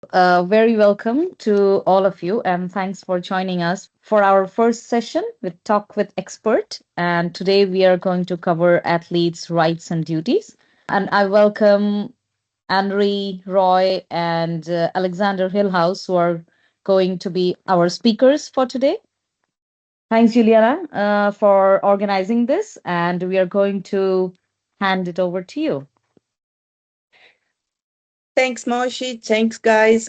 Very welcome to all of you, and thanks for joining us for our first session with Talk with Expert. And today we are going to cover athletes' rights and duties. And I welcome Anri, Roy, and Alexander Hillhouse, who are going to be our speakers for today. Thanks, Juliana, for organizing this, and we are going to hand it over to you. Thanks, Moshi. Thanks, guys.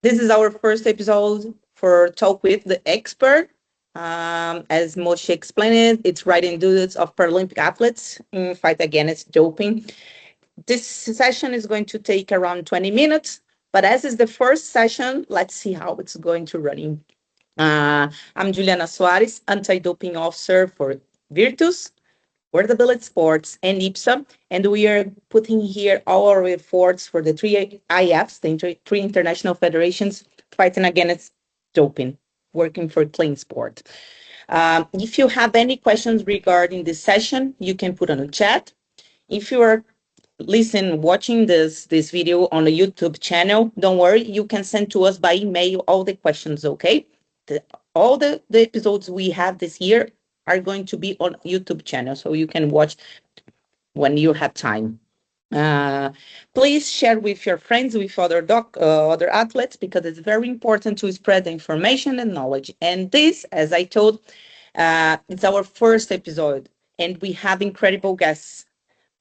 This is our first episode for Talk with the Expert. As Moshi explained, it's writing duties of Paralympic athletes in fight against doping. This session is going to take around 20 minutes, but as is the first session, let's see how it's going to run. I'm Juliana Soares, anti-doping officer for Virtus, Portability Sports, and IPSA, and we are putting here all our efforts for the three IFs, the three international federations fighting against doping, working for clean sport. If you have any questions regarding this session, you can put on the chat. If you are watching this video on the YouTube channel, don't worry, you can send to us by email all the questions, okay? All the episodes we have this year are going to be on YouTube channel, so you can watch when you have time. Uh, Please share with your friends, with other athletes, because it's very important to spread the information and knowledge. And this, as I told, it's our first episode, and we have incredible guests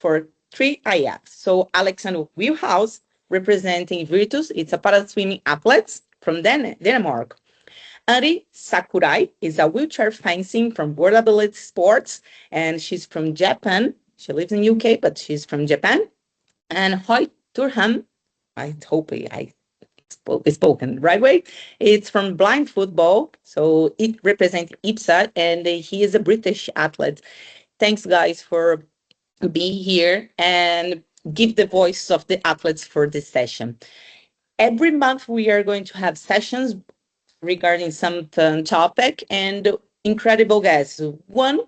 for three IFs. So Alexander Wheelhouse, representing Virtus, it's a para swimming athlete from Denmark. Anri Sakurai is a wheelchair fencing from Portability Sports, and she's from Japan. She lives in UK, but she's from Japan. And Hoy Turham, I hope I spoken the right way. It's from blind football, so it represents IPSA, and he is a British athlete. Thanks, guys, for being here and give the voice of the athletes for this session. Every month, we are going to have sessions regarding some topic and incredible guests. One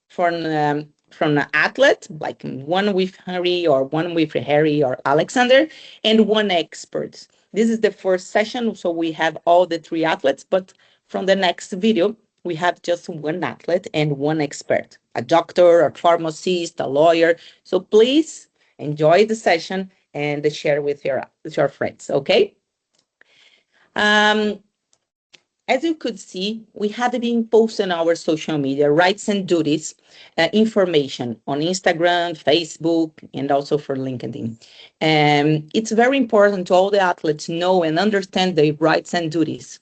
from an athlete, like one with Harry or one with Harry or Alexander, and one expert. This is the first session, so we have all the three athletes, but from the next video, we have just one athlete and one expert, a doctor, a pharmacist, a lawyer. So please enjoy the session and share with your friends, okay? Um, as you could see, we have been posting our social media rights and duties information on Instagram, Facebook, and also for LinkedIn. It's very important to all the athletes know and understand their rights and duties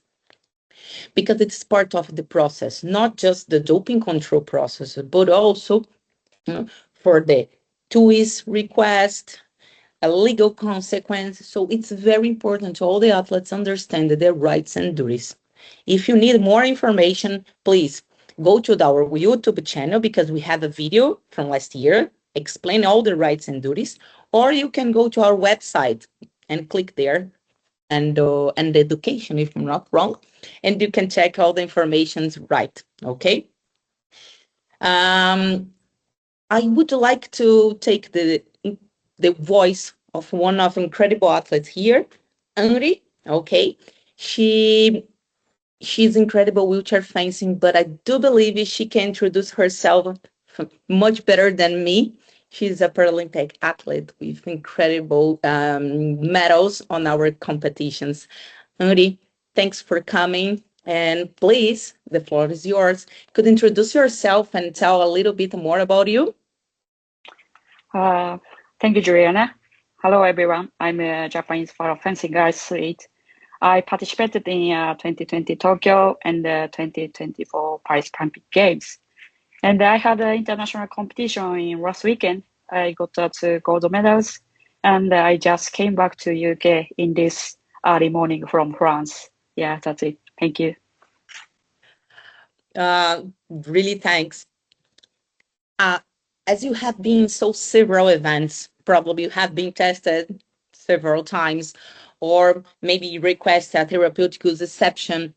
because it's part of the process, not just the doping control process, but also for the TUI's request, a legal consequence. So it's very important to all the athletes understand their rights and duties. If you need more information, please go to our YouTube channel because we have a video from last year explain all the rights and duties, or you can go to our website and click there and education, if I'm not wrong, and you can check all the informations right. Okay. Um, I would like to take the voice of one of incredible athletes here, Anri. Okay, she she's incredible wheelchair fencing, but I do believe she can introduce herself much better than me. She's a Paralympic athlete with incredible medals on our competitions. Anri, thanks for coming. And please, the floor is yours. Could introduce yourself and tell a little bit more about you? Uh, Thank you, Juliana. Hello, everyone. I'm a Japanese parafencing athlete. I participated in 2020 Tokyo and 2024 Paris Paralympic Games. And I had an international competition in last weekend. I got two gold medals, and I just came back to UK in this early morning from France. Yeah, that's it. Thank you. Really, thanks. Uh, as you have been so several events, probably you have been tested several times, or maybe request a therapeutic use exception,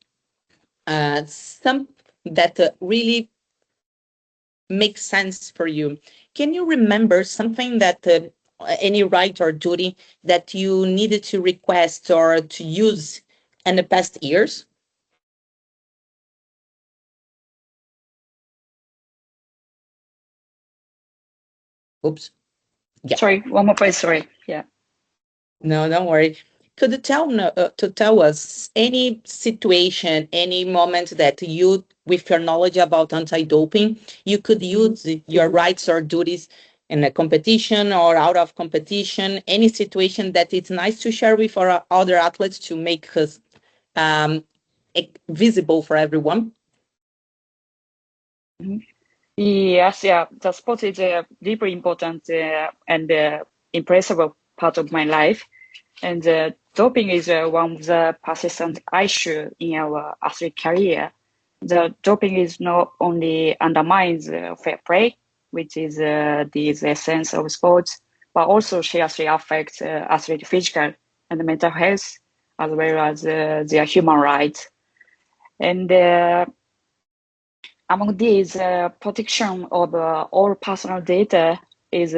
some that really makes sense for you. Can you remember something that any right or duty that you needed to request or to use in the past years? Oops. Yeah. Sorry, one more place. Sorry. Yeah. No, don't worry. Could you tell us any situation, any moment that you, with your knowledge about anti-doping, you could use your rights or duties in a competition or out of competition? Any situation that it's nice to share with our other athletes to make us um, visible for everyone? Mhm. Yes, yeah. The sport is a deeply important and impressive part of my life. And doping is one of the persistent issues in our athlete career. The doping is not only undermines fair play, which is the essence of sports, but also seriously affects athlete physical and mental health, as well as their human rights. And among these, protection of all personal data is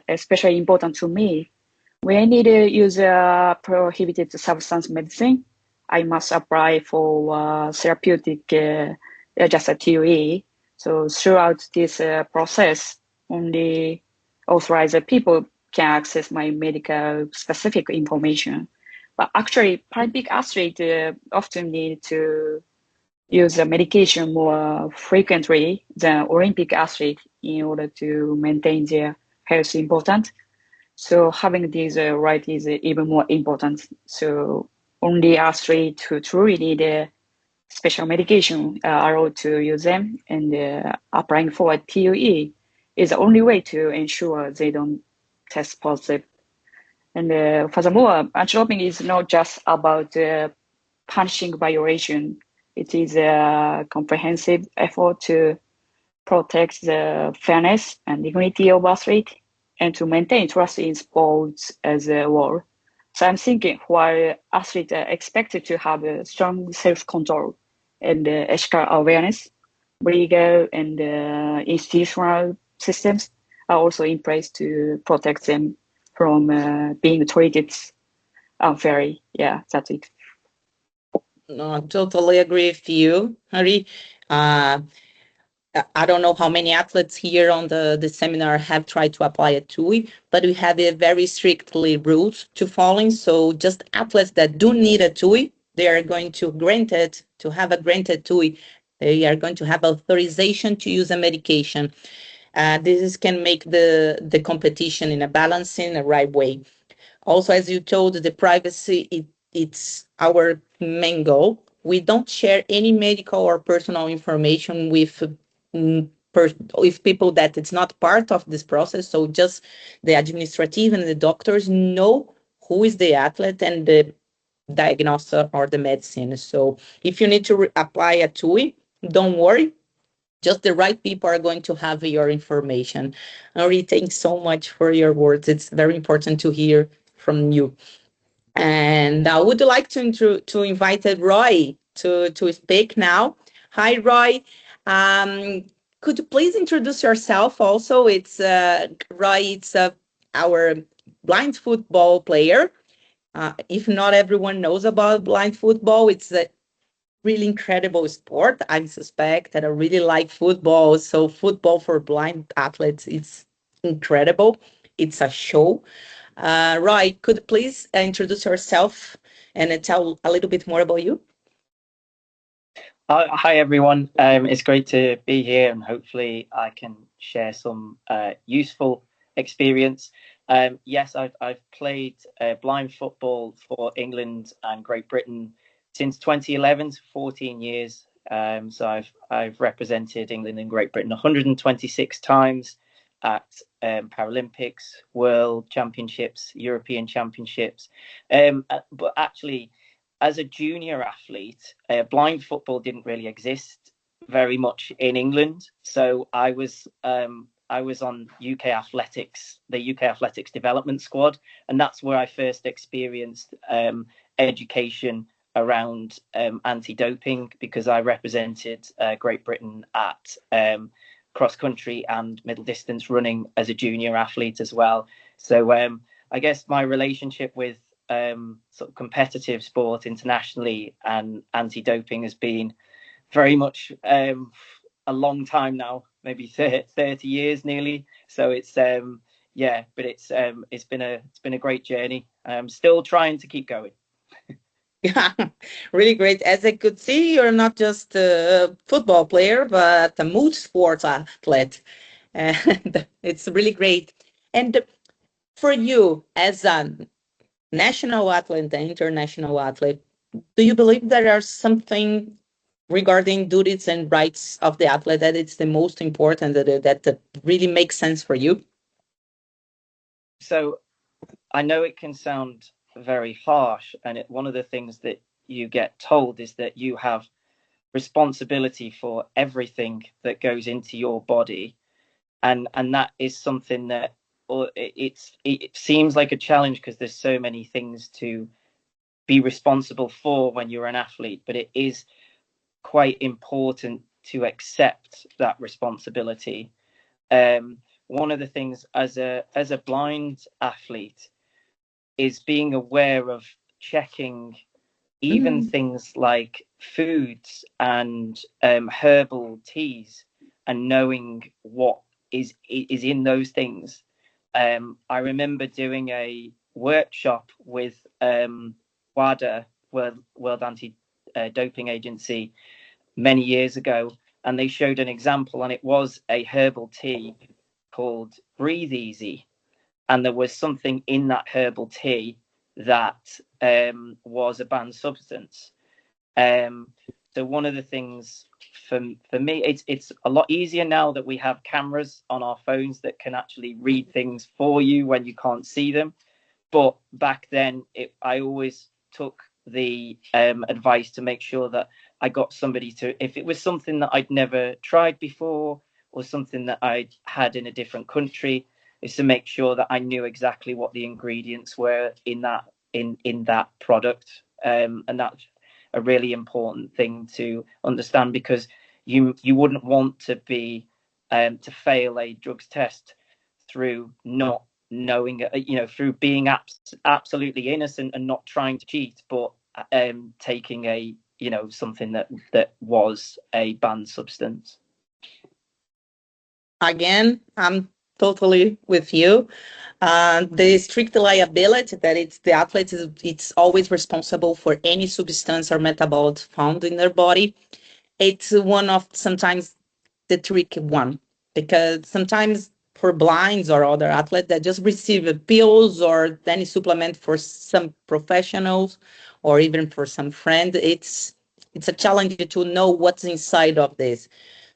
especially important to me. When I need to use prohibited substance medicine, I must apply for therapeutic, just a TUE. So throughout this process, only authorized people can access my medical specific information. But actually, Paralympic athletes often need to use the medication more frequently than Olympic athletes in order to maintain their health important. So having this right is even more important. So only athletes who truly need special medication are allowed to use them, and applying for a TUE is the only way to ensure they don't test positive. And furthermore, anti-doping is not just about punishing violation. It is a comprehensive effort to protect the fairness and dignity of athletes and to maintain trust in sports as a whole. So I'm thinking while athletes are expected to have a strong self-control and ethical awareness, legal and institutional systems are also in place to protect them from being treated unfairly. Yeah, that's it. No, I totally agree with you, Hari. Uh, I don't know how many athletes here on the seminar have tried to apply a TUI, but we have a very strictly rules to following. So just athletes that do need a TUI, they are going to grant it, to have a granted TUI. They are going to have authorization to use a medication. Can make the competition in a balancing, a right way. Also, as you told, the privacy, it's our main goal. We don't share any medical or personal information with with people that it's not part of this process. So just the administrative and the doctors know who is the athlete and the diagnosis or the medicine. So if you need to apply a TUI, don't worry. Just the right people are going to have your information. Ari, thanks so much for your words. It's very important to hear from you. And I would like to invite Roy to speak now. Hi, Roy. Um, could you please introduce yourself? Also, it's Roy. It's our blind football player. If not everyone knows about blind football, it's a really incredible sport. I suspect that I really like football. So football for blind athletes is incredible. It's a show. Roy, could you please introduce yourself and tell a little bit more about you? Hi everyone. It's great to be here, and hopefully I can share some useful experience. Yes, I've played blind football for England and Great Britain since 2011, so 14 years. So I've represented England and Great Britain 126 times at Paralympics, World Championships, European Championships. But actually, as a junior athlete, blind football didn't really exist very much in England. So I was on UK Athletics, the UK Athletics development squad, and that's where I first experienced education around anti-doping, because I represented Great Britain at cross country and middle distance running as a junior athlete as well. So I guess my relationship with sort of competitive sport internationally and anti-doping has been very much a long time now, maybe 30 years nearly. So it's but it's been a great journey. I'm still trying to keep going. Yeah, really great. As I could see, you're not just a football player, but a multi-sports athlete. And it's really great. And for you, as a national athlete and international athlete, do you believe there are something regarding duties and rights of the athlete that it's the most important, that really makes sense for you? So I know it can sound very harsh, and one of the things that you get told is that you have responsibility for everything that goes into your body, and that is something that, or it seems like a challenge because there's so many things to be responsible for when you're an athlete, but it is quite important to accept that responsibility. One of the things as a blind athlete is being aware of checking even things like foods and herbal teas, and knowing what is in those things. I remember doing a workshop with WADA, World Anti-Doping Agency, many years ago, and they showed an example, and it was a herbal tea called Breathe Easy, and there was something in that herbal tea that was a banned substance. So one of the things for me, it's a lot easier now that we have cameras on our phones that can actually read things for you when you can't see them. But back then, I always took the advice to make sure that I got somebody to, if it was something that I'd never tried before or something that I'd had in a different country, is to make sure that I knew exactly what the ingredients were in that product, and that's a really important thing to understand, because you wouldn't want to be to fail a drugs test through not knowing, through being absolutely innocent and not trying to cheat, but taking something that was a banned substance. Again, I'm totally with you. The strict liability that the athlete it's always responsible for any substance or metabolite found in their body. It's one of sometimes the tricky one, because sometimes for blinds or other athletes that just receive pills or any supplement for some professionals or even for some friend, it's a challenge to know what's inside of this.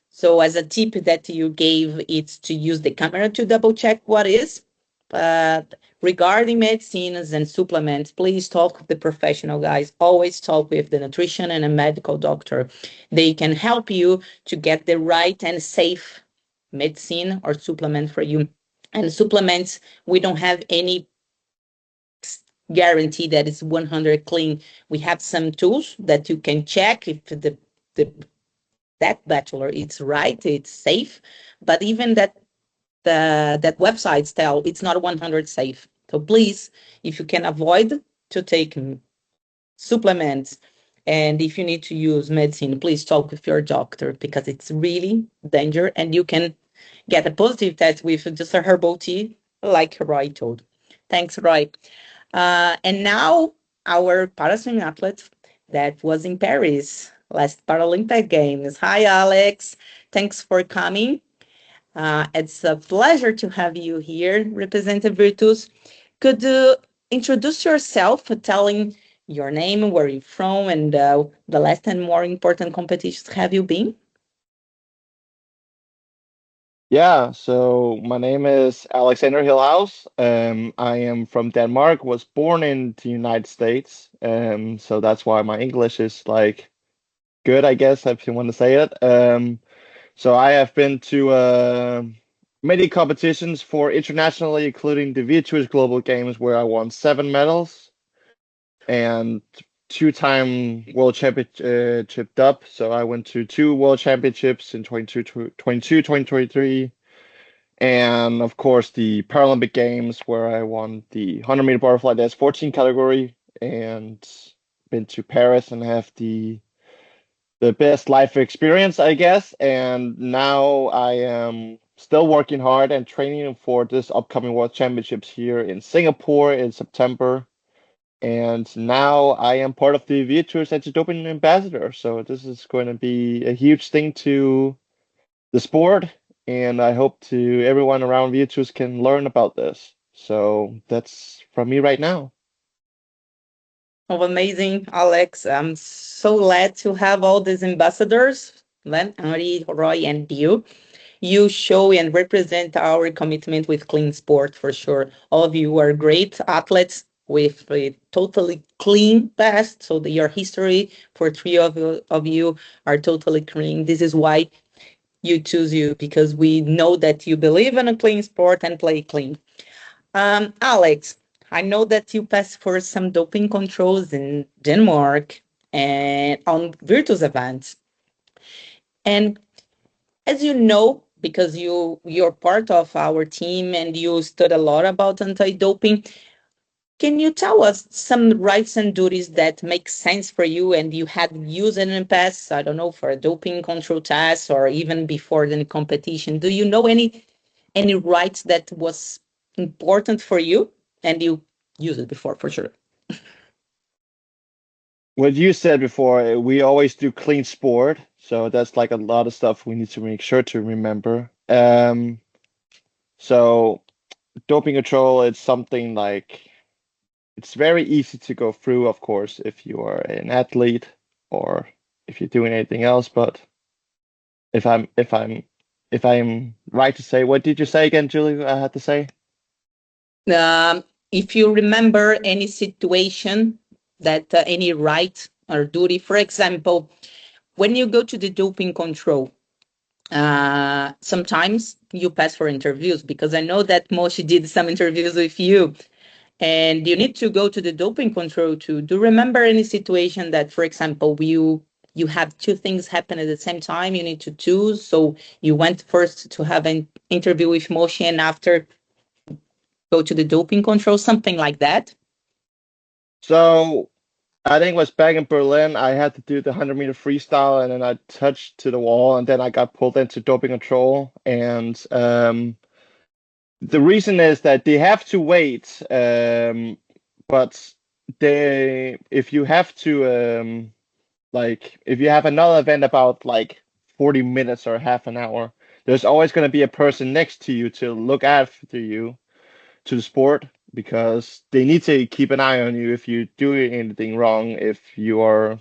So as a tip that you gave, it's to use the camera to double check what is. But regarding medicines and supplements, please talk with the professional, guys. Always talk with the nutrition and a medical doctor. They can help you to get the right and safe medicine or supplement for you. And supplements, we don't have any guarantee that it's 100 clean. We have some tools that you can check if the that bachelor it's right, it's safe, but even that websites tell it's not 100 safe. So please, if you can avoid to take supplements, and if you need to use medicine, please talk with your doctor, because it's really danger, and you can get a positive test with just a herbal tea, like Roy told. Thanks, Roy. And now our paraswim athlete that was in Paris last Paralympic Games. Hi, Alex. Thanks for coming. It's a pleasure to have you here, representing Virtus. Could you introduce yourself, telling your name, where you're from, and the last and more important competitions have you been? Yeah, so my name is Alexander Hillhouse. I am from Denmark, was born in the United States. So that's why my English is like good, I guess, if you want to say it. So I have been to many competitions for internationally, including the Virtus Global Games, where I won 7 medals and two-time world championship dub. So I went to two world championships in 2022, 2023, And of course, the Paralympic Games where I won the 100-meter butterfly dash 14 category, and been to Paris and have the best life experience, I guess. And now I am still working hard and training for this upcoming World Championships here in Singapore in September. And now I am part of the Virtuous Anti-Doping Ambassador. So this is going to be a huge thing to the sport. And I hope to everyone around Virtuous can learn about this. So that's from me right now. Oh, amazing, Alex. I'm so glad to have all these ambassadors, Len, Anri, Roy, and you. You show and represent our commitment with clean sport for sure. All of you are great athletes with a totally clean past. So your history for three of you are totally clean. This is why you choose you, because we know that you believe in a clean sport and play clean. Alex, I know that you passed for some doping controls in Denmark and on Virtus events. And as you know, because you're part of our team and you study a lot about anti-doping, can you tell us some rights and duties that make sense for you and you had used in the past? I don't know, for a doping control test or even before the competition. Do you know any rights that was important for you and you used it before for sure? What you said before, we always do clean sport. So that's like a lot of stuff we need to make sure to remember. So doping control is something like it's very easy to go through, of course, if you are an athlete or if you're doing anything else. But if I'm if I'm if I'm right to say, what did you say again, Julie? I had to say. Um, if you remember any situation that any right or duty, for example, when you go to the doping control, sometimes you pass for interviews because I know that Moshi did some interviews with you, and you need to go to the doping control to do remember any situation that, for example, you have two things happen at the same time. You need to choose. So you went first to have an interview with Moshi, and after go to the doping control, something like that. So I think it was back in Berlin. I had to do the 100-meter freestyle, and then I touched to the wall, and then I got pulled into doping control. And the reason is that they have to wait, but if you have to, like, if you have another event about like 40 minutes or half an hour, there's always going to be a person next to you to look after you to the sport because they need to keep an eye on you if you do anything wrong, if you are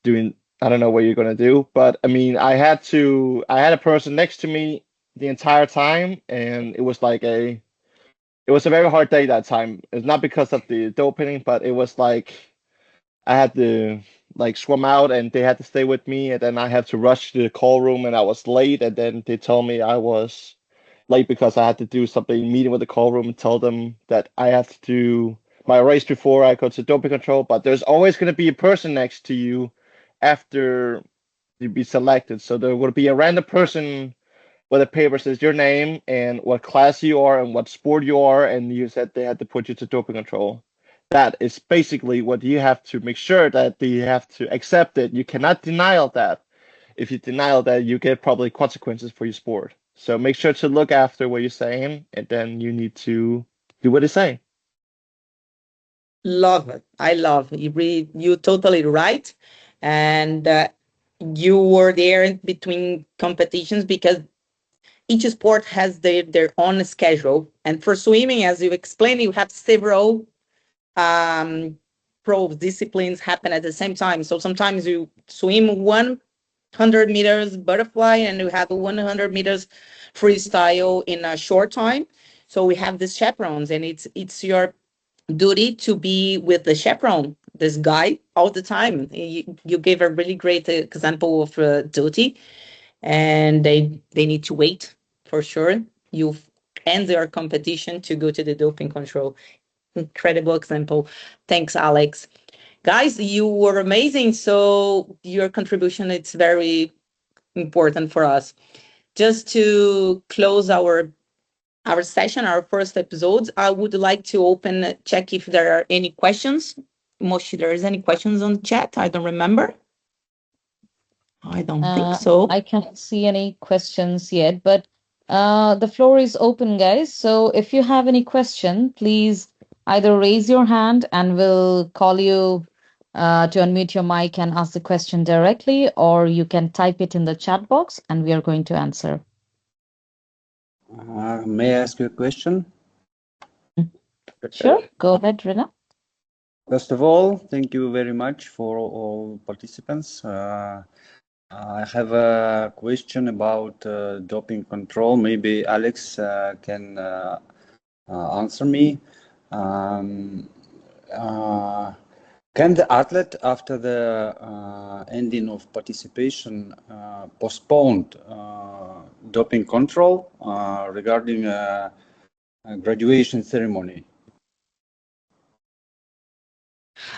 doing, I don't know what you're going to do. But I mean, I had a person next to me the entire time, and it was a very hard day that time. It's not because of the doping, but it was like I had to like swim out and they had to stay with me, and then I had to rush to the call room and I was late, and then they told me I was late because I had to do something meeting with the call room and tell them that I have to do my race before I go to doping control. But there's always going to be a person next to you after you be selected. So there will be a random person where the paper says your name and what class you are and what sport you are, and you said they had to put you to doping control. That is basically what you have to make sure that they have to accept it. You cannot deny that. If you deny that, you get probably consequences for your sport. So make sure to look after what you're saying, and then you need to do what they say. Love it. I love it. You totally right. And you were there in between competitions because each sport has their own schedule. And for swimming, as you explained, you have several um, pro disciplines happen at the same time. So sometimes you swim 100 meters butterfly and you have 100 meters freestyle in a short time. So we have these chaperones, and it's your duty to be with the chaperone, this guy, all the time. You gave a really great example of duty, and they need to wait for sure. You end their competition to go to the doping control. Incredible example. Thanks, Alex. Guys, you were amazing. So your contribution, it's very important for us. Just to close our our session, our first episode, I would like to check if there are any questions. Moshi, there is any questions on the chat? I don't remember. I don't think so. I can't see any questions yet, but the floor is open, guys. So if you have any question, please either raise your hand and we'll call you to unmute your mic and ask the question directly, or you can type it in the chat box and we are going to answer. May I ask you a question? Sure, go ahead, Rina. First of all, thank you very much for all participants. I have a question about doping control. Maybe Alex can answer me. Can the athlete, after the ending of participation, postpone doping control regarding a graduation ceremony?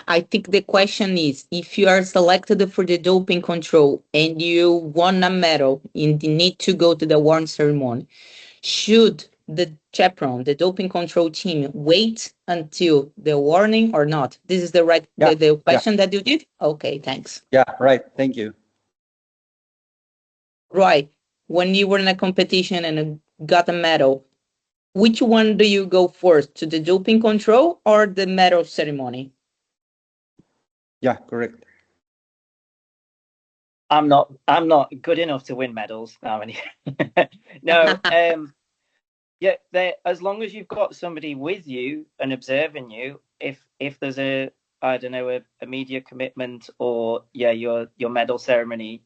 I think the question is, if you are selected for the doping control and you won a medal and you need to go to the award ceremony, should the chaperone, the doping control team, wait until the warning or not? This is the question that you did? Okay, thanks. Yeah, right. Thank you. Roy, when you were in a competition and got a medal, which one do you go first, to the doping control or the medal ceremony? Yeah, correct. I'm not good enough to win medals. No, yeah, as long as you've got somebody with you and observing you, if there's a media commitment or your medal ceremony,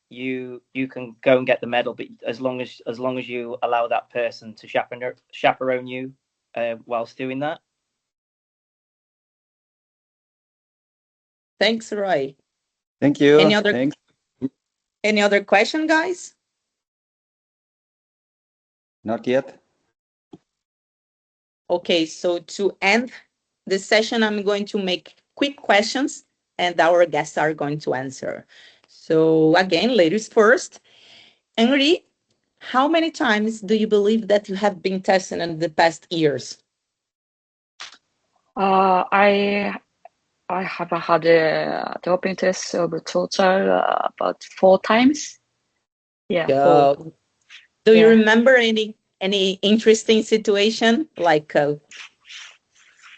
you can go and get the medal, but as long as you allow that person to chaperone you whilst doing that. Thanks, Roy. Thank you. Any other question, guys? Not yet. Okay, so to end this session, I'm going to make quick questions and our guests are going to answer. So again, ladies first. Anri, how many times do you believe that you have been tested in the past years? I have had a doping test of total about 4 times. Yeah, 4. Do you remember any interesting situation like?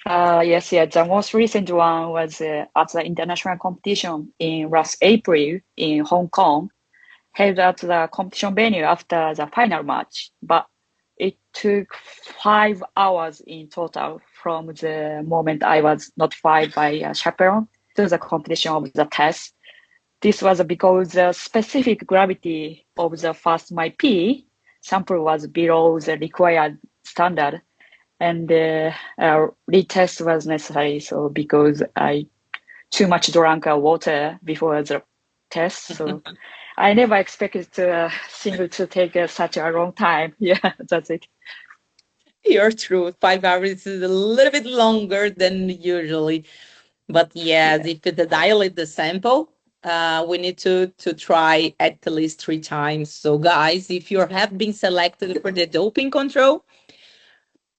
Yes. The most recent one was at the international competition in last April in Hong Kong, held at the competition venue after the final match. But it took 5 hours in total from the moment I was notified by a chaperone to the completion of the test. This was because the specific gravity of the first MyP sample was below the required standard, and retest was necessary. So because I too much drank water before the test, so I never expected single to take such a long time. Yeah, that's it. You're true. 5 hours is a little bit longer than usually, but yes, if it dilate the sample, we need to try at least 3 times. So guys, if you have been selected for the doping control,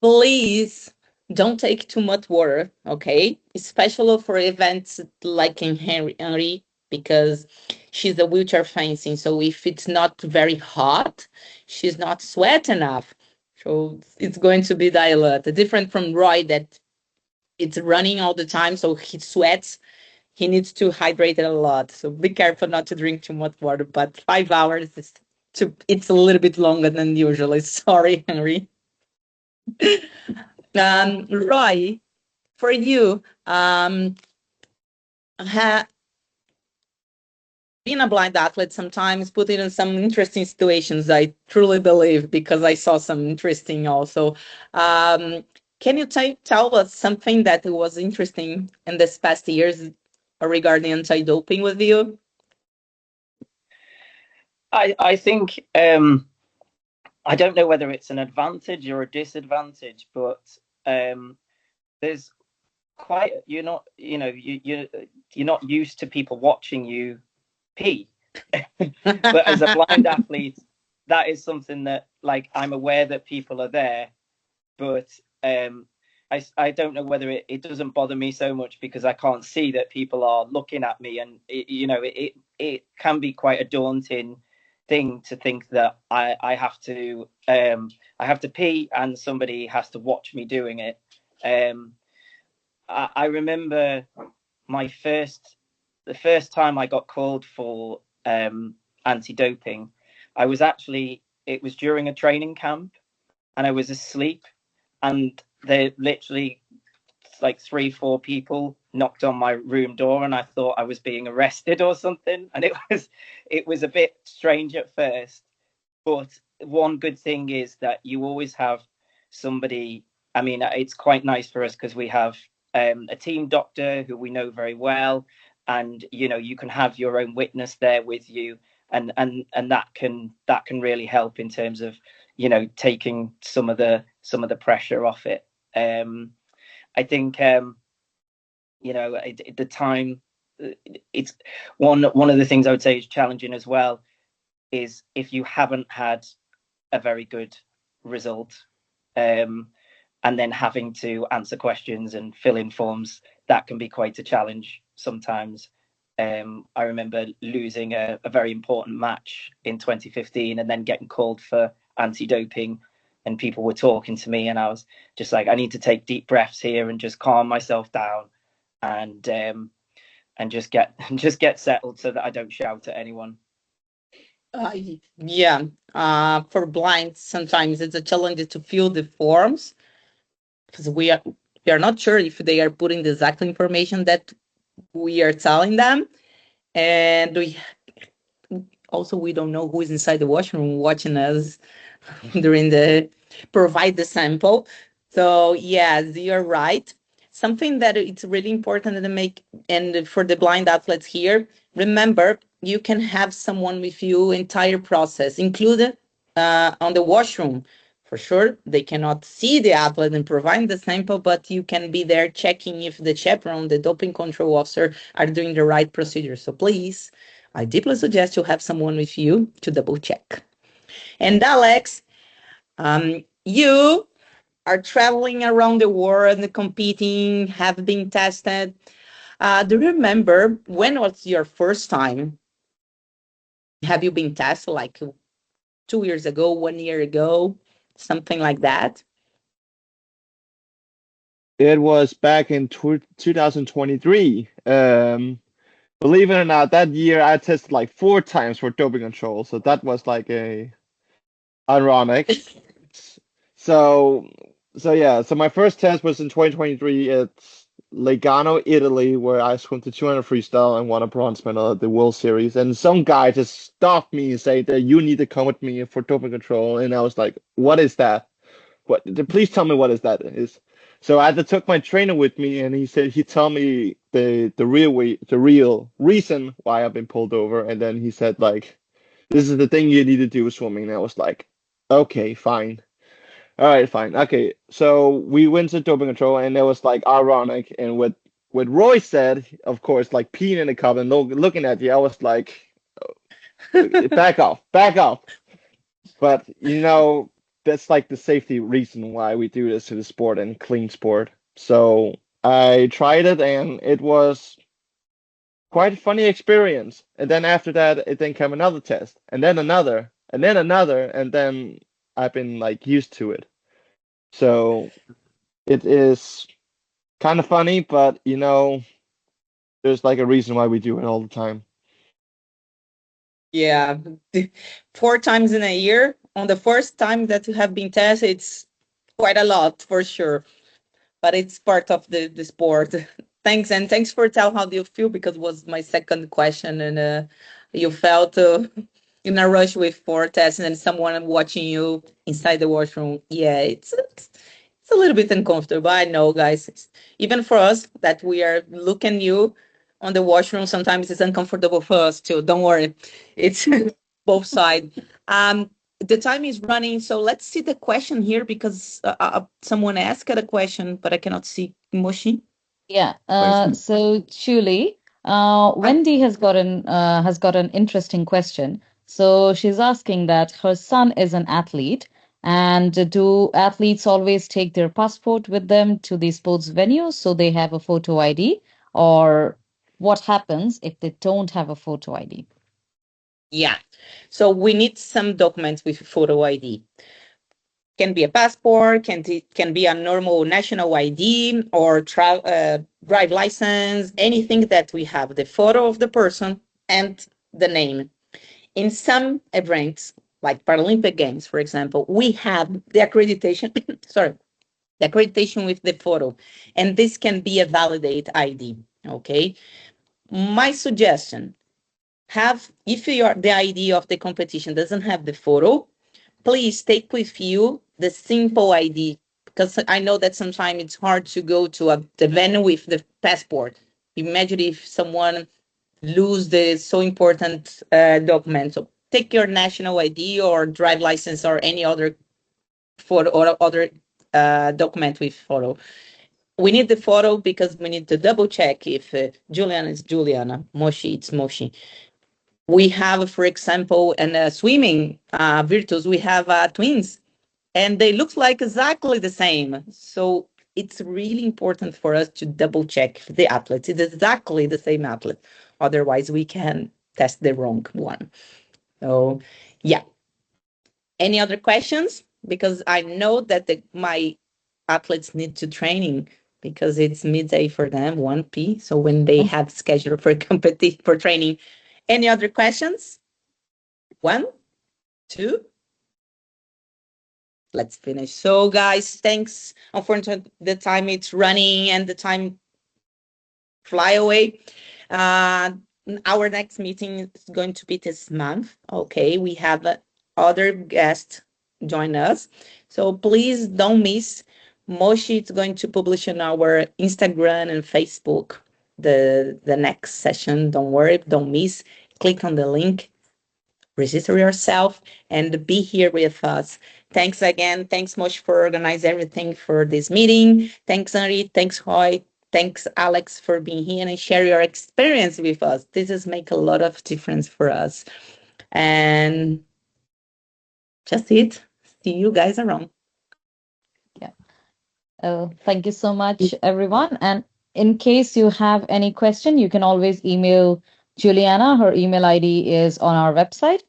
please don't take too much water, okay? Especially for events like in Anri, because she's a wheelchair fencing. So if it's not very hot, she's not sweat enough. So it's going to be diluted. Different from Roy that it's running all the time, so he sweats. He needs to hydrate it a lot. So be careful not to drink too much water. But 5 hours it's a little bit longer than usually. Sorry, Henry. Roy, for you, being a blind athlete sometimes put in some interesting situations, I truly believe, because I saw some interesting also. Can you tell us something that was interesting in this past years regarding anti-doping with you? I think I don't know whether it's an advantage or a disadvantage, but there's quite you're not used to people watching you pee. But as a blind athlete, that is something that like I'm aware that people are there, but I don't know whether it doesn't bother me so much because I can't see that people are looking at me, and it can be quite a daunting thing to think that I have to pee and somebody has to watch me doing it. I remember the first time I got called for anti-doping. It was during a training camp, and I was asleep, and they literally like 3-4 people knocked on my room door, and I thought I was being arrested or something, and it was a bit strange at first. But one good thing is that you always have somebody. I mean, it's quite nice for us because we have a team doctor who we know very well, and you can have your own witness there with you, and that can really help in terms of taking some of the pressure off it. I think at the time, it's one of the things I would say is challenging as well is if you haven't had a very good result, and then having to answer questions and fill in forms, that can be quite a challenge sometimes. I remember losing a very important match in 2015 and then getting called for anti-doping, and people were talking to me, and I was just like, I need to take deep breaths here and just calm myself down and just get settled so that I don't shout at anyone. Yeah, for blind, sometimes it's a challenge to fill the forms because we are not sure if they are putting the exact information that we are telling them, and we don't know who is inside the washroom watching us during the provide the sample. So yes, you're right. Something that it's really important to make, and for the blind athletes here, remember you can have someone with you entire process, included on the washroom. For sure, they cannot see the athlete and provide the sample, but you can be there checking if the chaperone, the doping control officer, are doing the right procedure. So please, I deeply suggest you have someone with you to double check. And Alex, you are traveling around the world, competing, have been tested. Do you remember when was your first time? Have you been tested like 2 years ago, 1 year ago, something like that? It was back in 2023. Believe it or not, that year I tested like 4 times for doping control, so that was like a ironic. So so my first test was in 2023 at Legano, Italy, where I swam the 200 freestyle and won a bronze medal at the World Series. And some guy just stopped me and said that you need to come with me for doping control. And I was like, what is that? What? Please tell me what is that is. So I had to took my trainer with me, and he told me the real reason why I've been pulled over. And then he said like, this is the thing you need to do with swimming. And I was like, okay, fine. All right, fine. Okay, so we went to doping control, and it was like ironic. And what Roy said, of course, like peeing in the cup and looking at you, I was like, back off, back off. But that's like the safety reason why we do this to the sport and clean sport. So I tried it, and it was quite a funny experience. And then after that, it then came another test, and then another, and then another, and then I've been like used to it. So it is kind of funny, but there's like a reason why we do it all the time. Yeah, 4 times in a year. On the first time that you have been tested, it's quite a lot for sure, but it's part of the sport. Thanks, and thanks for telling how do you feel, because it was my second question, and you felt in a rush with 4 tests and someone watching you inside the washroom. Yeah, it's a little bit uncomfortable. I know, guys. Even for us that we are looking you on the washroom, sometimes it's uncomfortable for us too. Don't worry, it's both sides. The time is running, so let's see the question here, because someone asked a question, but I cannot see Moshi. Yeah. So Julie, Wendy has got an interesting question. So she's asking that her son is an athlete And do athletes always take their passport with them to the sports venues so they have a photo ID? Or what happens if they don't have a photo ID? Yeah. So we need some documents with photo ID. Can be a passport, can be a normal national ID or drive license, anything that we have the photo of the person and the name. In some events, like Paralympic Games, for example, we have the accreditation, sorry, the accreditation with the photo, and this can be a validate ID. Okay. My suggestion, if the ID of the competition doesn't have the photo, please take with you the simple ID, because I know that sometimes it's hard to go to the venue with the passport. Imagine if someone lose the so important document. So take your national ID or drive license or any other photo or other document with photo. We need the photo because we need to double check if Juliana is Juliana, Moshi it's Moshi. We have, for example, in swimming virtues, we have twins, and they look like exactly the same. So it's really important for us to double check the athletes. It's exactly the same athlete. Otherwise, we can test the wrong one. So, yeah. Any other questions? Because I know that my athletes need to training because it's midday for them, 1 p. So when they have scheduled for for training. Any other questions? 1, 2. Let's finish. So, guys, thanks. Unfortunately, the time it's running and the time fly away. Uh, our next meeting is going to be this month. Okay, we have other guests join us, so please don't miss. Moshi is going to publish on our Instagram and Facebook the next session. Don't worry, don't miss. Click on the link, register yourself, and be here with us. Thanks again. Thanks, Mosh, for organizing everything for this meeting. Thanks, Anri. Thanks, Roy. Thanks, Alex, for being here and share your experience with us. This has make a lot of difference for us. And just it. See you guys around. Yeah. Thank you so much, everyone. And in case you have any question, you can always email Juliana. Her email ID is on our website.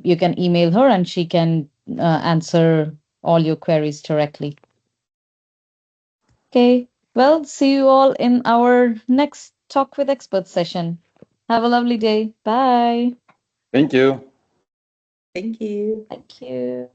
You can email her and she can answer all your queries directly. Okay. Well, see you all in our next Talk with Experts session. Have a lovely day. Bye. Thank you. Thank you. Thank you.